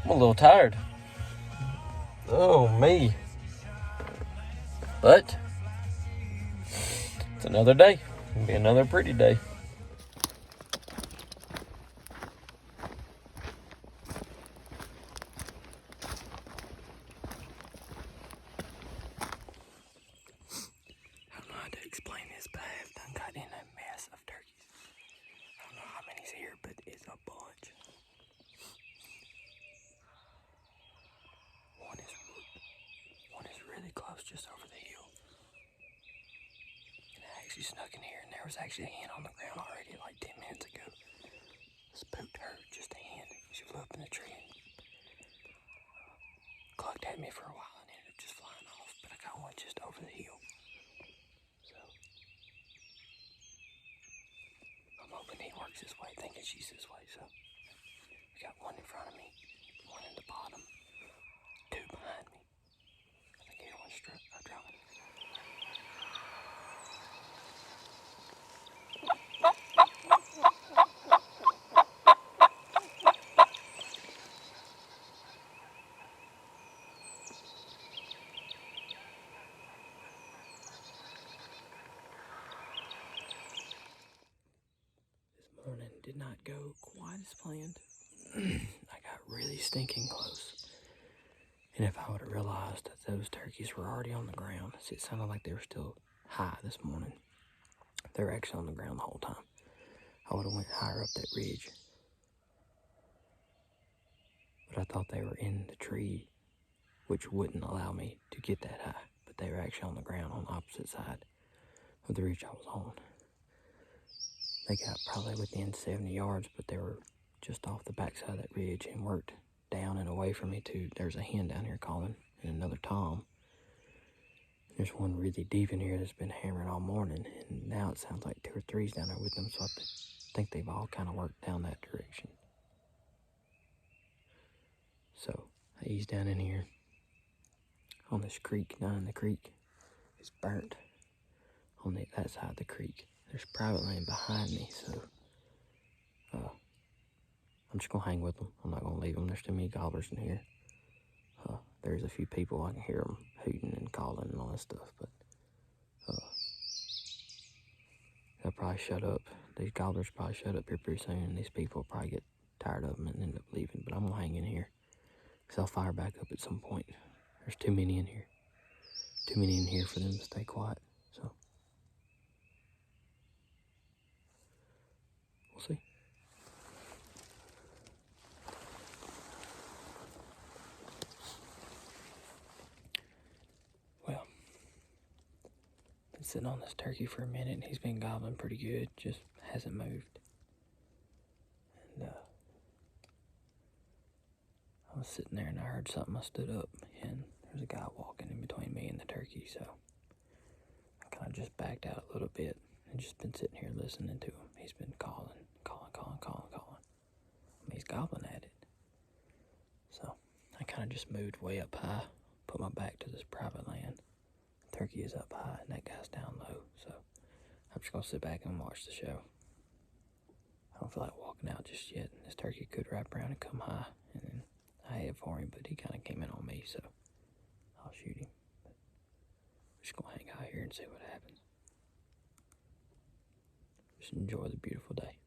I'm a little tired. Oh, me. But it's another day. It'll be another pretty day. I don't know how to explain this, but I have done got in a mess of turkeys. I don't know how many's here, but it's a bunch. One is really close, just over the hill. And I actually snuck in here, and there was actually a hen on the ground already like 10 minutes ago. Spooked her, just a hen. She flew up in the tree and clucked at me for a while and ended up just flying off. But I got one just over the hill. So I'm hoping he works this way, thinking she's this way. So I got one in front of me, one in the bottom, two behind me. I think the other one's drowning. This morning did not go quite as planned. I got really stinking close. And if I would have realized that those turkeys were already on the ground, it sounded like they were still high this morning. They were actually on the ground the whole time. I would have went higher up that ridge. But I thought they were in the tree, which wouldn't allow me to get that high. But they were actually on the ground on the opposite side of the ridge I was on. They got probably within 70 yards, but they were just off the backside of that ridge and worked down and away from me too. There's a hen down here calling and another tom. There's one really deep in here that's been hammering all morning, and now it sounds like 2 or 3's down there with them, so I think they've all kind of worked down that direction. So I eased down in here on this creek. Down in the creek, it's burnt on that side of the creek. There's private land behind me, so I'm just gonna hang with them. I'm not gonna leave them. There's too many gobblers in here. There's a few people, I can hear them hooting and calling and all that stuff, but they'll probably shut up. These gobblers probably shut up here pretty soon, and these people will probably get tired of them and end up leaving, but I'm gonna hang in here, because I'll fire back up at some point. There's too many in here. Too many in here for them to stay quiet, so we'll see. Well, been sitting on this turkey for a minute, and he's been gobbling pretty good, just hasn't moved. And I was sitting there and I heard something. I stood up, and there's a guy walking in between me and the turkey, so I kind of just backed out a little bit and just been sitting here listening to him. He's been calling. I mean, he's gobbling at it. So I kind of just moved way up high, put my back to this private land. The turkey is up high and that guy's down low, so I'm just gonna sit back and watch the show. I don't feel like walking out just yet. This turkey could wrap around and come high, and then I head for him, but he kind of came in on me, so I'll shoot him. But I'm just gonna hang out here and see what happens. Just enjoy the beautiful day.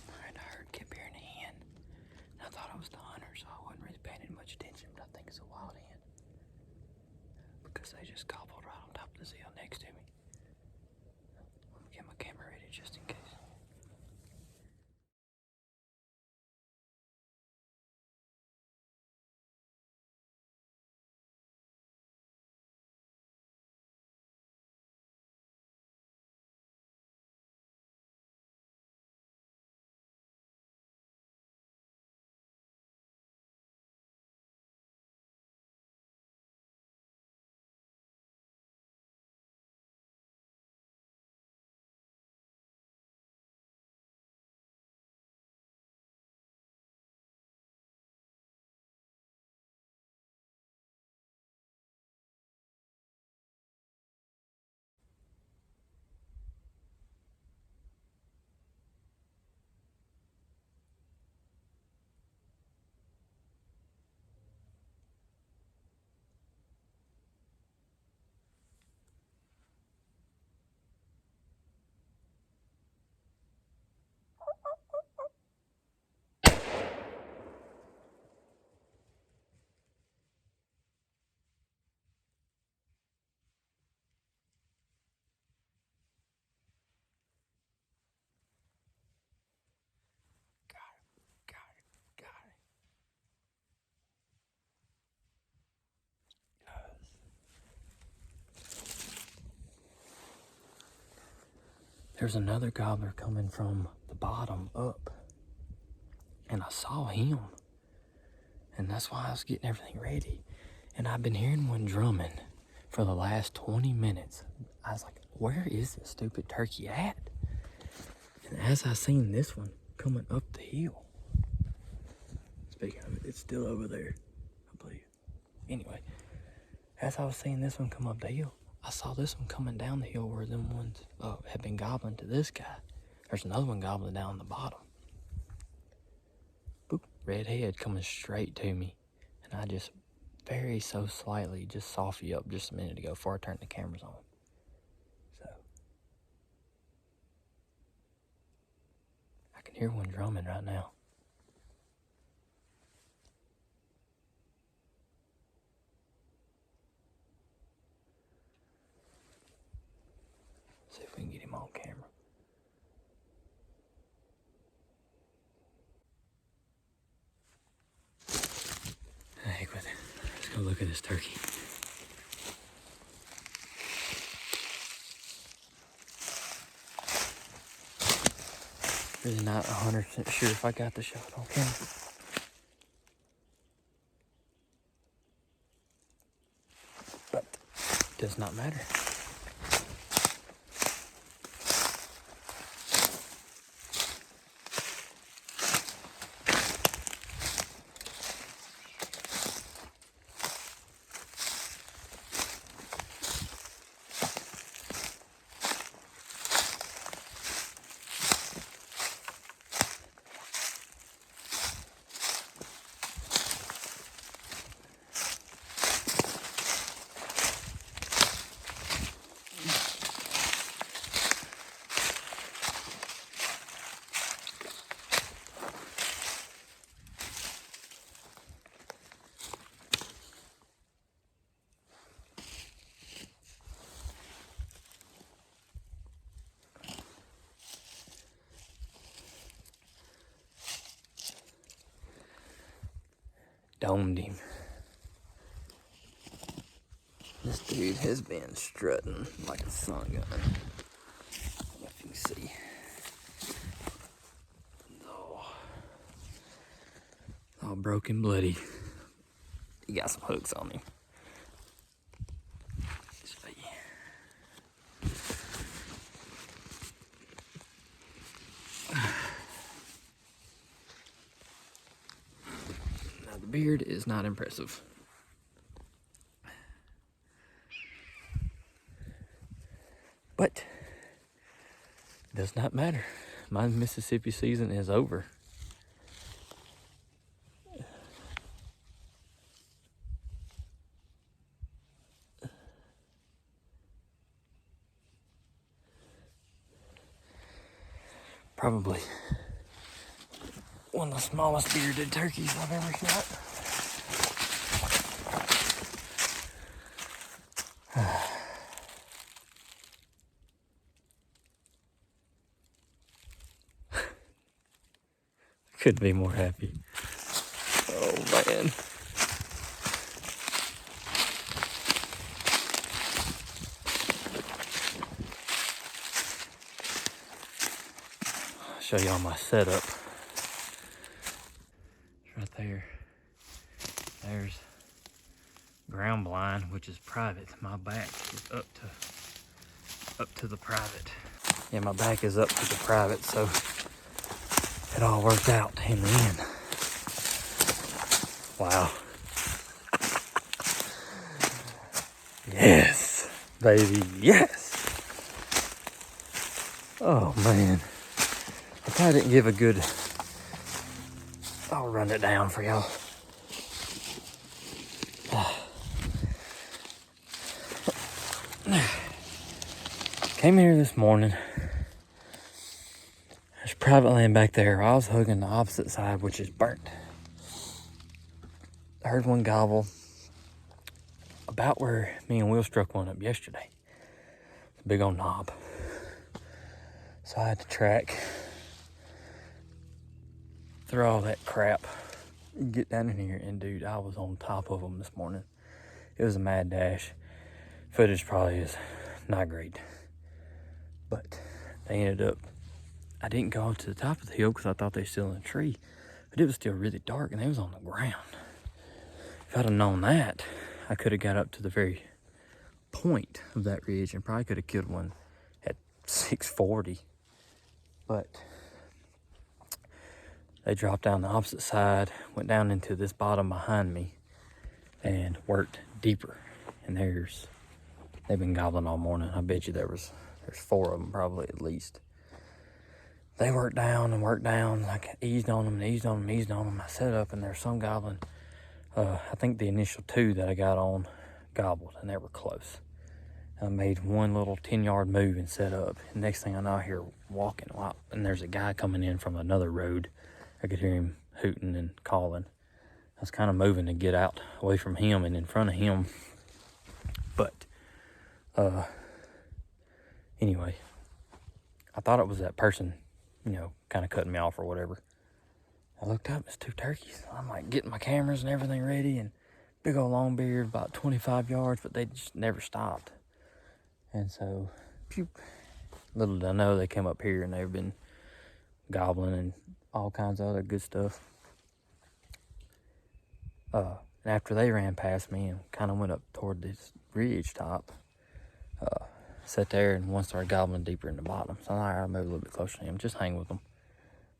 Alright, I kept hearing a hen. And I thought it was the hunter, so I wasn't really paying it much attention, but I think it's a wild hen, because they just gobbled right on top of this hill next to me. I'm gonna get my camera ready just in case. there's another gobbler coming from the bottom up. And I saw him. And that's why I was getting everything ready. And I've been hearing one drumming for the last 20 minutes. I was like, where is this stupid turkey at? And as I seen this one coming up the hill. Speaking of it, it's still over there, I believe. Anyway, as I was seeing this one come up the hill, I saw this one coming down the hill where them ones had been gobbling to this guy. There's another one gobbling down the bottom. Boop, red head coming straight to me. And I just very so slightly just saw you up just a minute ago before I turned the cameras on. So I can hear one drumming right now. See if we can get him on camera. Heck with it. Let's go look at this turkey. Really not 100% sure if I got the shot on camera. But it does not matter. Domed him. This dude has been strutting like a sun gun. I don't know if you can see. Oh, all broken, bloody. He got some hooks on him. Now the beard is not impressive. But it does not matter. My Mississippi season is over. Probably one of the smallest bearded turkeys I've ever shot. Couldn't be more happy. Oh man. I'll show y'all my setup. It's right there. There's ground blind, which is private. My back is up to the private. Yeah, my back is up to the private, so it all worked out in the end. Wow. Yes, baby, yes. Oh man. I probably didn't give a good, I'll run it down for y'all. Came here this morning. There's private land back there. I was hugging the opposite side, which is burnt. I heard one gobble about where me and Will struck one up yesterday. It's a big old knob. So I had to track through all that crap, get down in here, and dude, I was on top of them this morning. It was a mad dash. Footage probably is not great, but they ended up, I didn't go to the top of the hill because I thought they were still in the tree, but it was still really dark and they was on the ground. If I'd have known that, I could have got up to the very point of that ridge and probably could have killed one at 640. But they dropped down the opposite side, went down into this bottom behind me, and worked deeper. And they've been gobbling all morning. I bet you there's 4 of them probably at least. They worked down and worked down, like eased on them, eased on them, eased on them. I set up and there's some gobbling. I think the initial 2 that I got on gobbled and they were close. I made one little 10-yard move and set up. And next thing I know, I hear walking. Wow. And there's a guy coming in from another road. I could hear him hooting and calling. I was kind of moving to get out away from him and in front of him. But, anyway, I thought it was that person, you know, kind of cutting me off or whatever. I looked up, it's 2 turkeys. I'm like getting my cameras and everything ready, and big old long beard, about 25 yards, but they just never stopped. And so, pew, little did I know they came up here and they've been gobbling and all kinds of other good stuff. And after they ran past me and kind of went up toward this ridge top, sat there and one started gobbling deeper in the bottom. So I moved a little bit closer to him, just hang with him.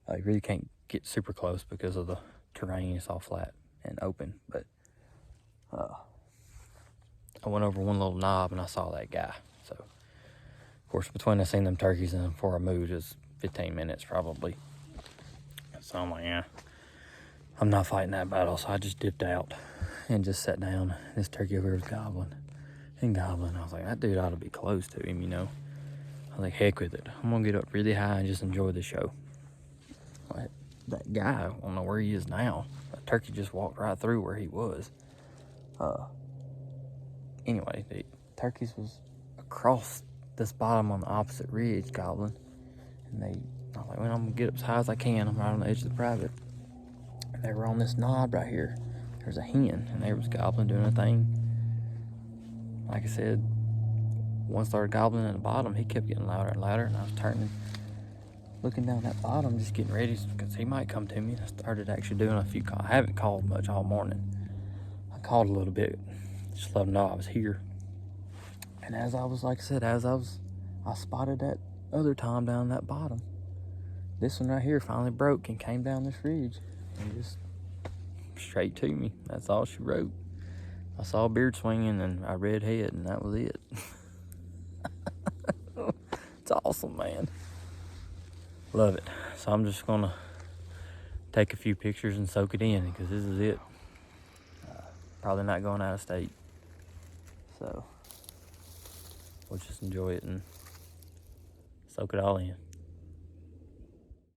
You really can't get super close because of the terrain. It's all flat and open. But I went over one little knob and I saw that guy. So, of course, between I seen them turkeys and before I moved, it was 15 minutes probably. So I'm like, yeah, I'm not fighting that battle. So I just dipped out and just sat down. This turkey over here was gobbling and gobbling. I was like, that dude ought to be close to him, you know. I was like, heck with it. I'm going to get up really high and just enjoy the show. Like, that guy, I don't know where he is now. That turkey just walked right through where he was. Anyway, the turkeys was across this bottom on the opposite ridge gobbling. And I was like, well, I'm going to get up as high as I can. I'm right on the edge of the private. And they were on this knob right here. There's a hen, and they was gobbling, doing a thing. Like I said, one started gobbling at the bottom. He kept getting louder and louder, and I was turning, looking down that bottom, just getting ready because he might come to me. I started actually doing a few calls. I haven't called much all morning. I called a little bit, just let them know I was here. And as I was, like I said, I spotted that other tom down that bottom. This one right here finally broke and came down this ridge and just straight to me. That's all she wrote. I saw a beard swinging and I read head, and that was it. It's awesome, man. Love it. So I'm just gonna take a few pictures and soak it in because this is it. Probably not going out of state. So we'll just enjoy it and soak it all in.